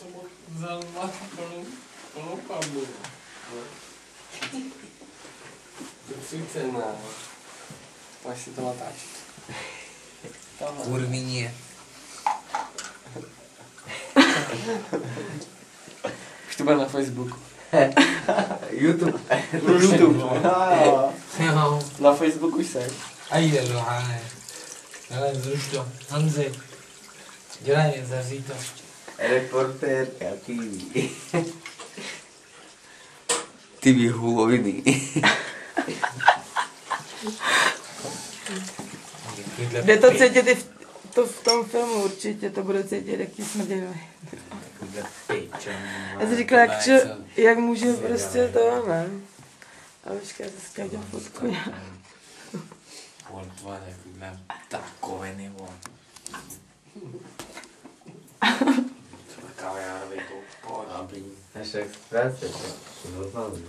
jsem vzal plnou pambu. Přijďte na. Máš si to natáčet. Kurvině. Už to bude na Facebooku. YouTube. YouTube. Jo. Na Facebooku jsem. Ajde, Rohane. Ale zruš to. Hanzi. Dělej mě, zavřij to. Reportérka TV. TV huloviny. Jde to cítit i v tom filmu určitě, to bude cítit, jak ti smrděli. Já si říkala, jak může prostě to, ne? A počkej, já se skáďu fotku. Volva takovýhle takoviny, von. Třeba kaviárový koupod. Naše exprese, to normálně.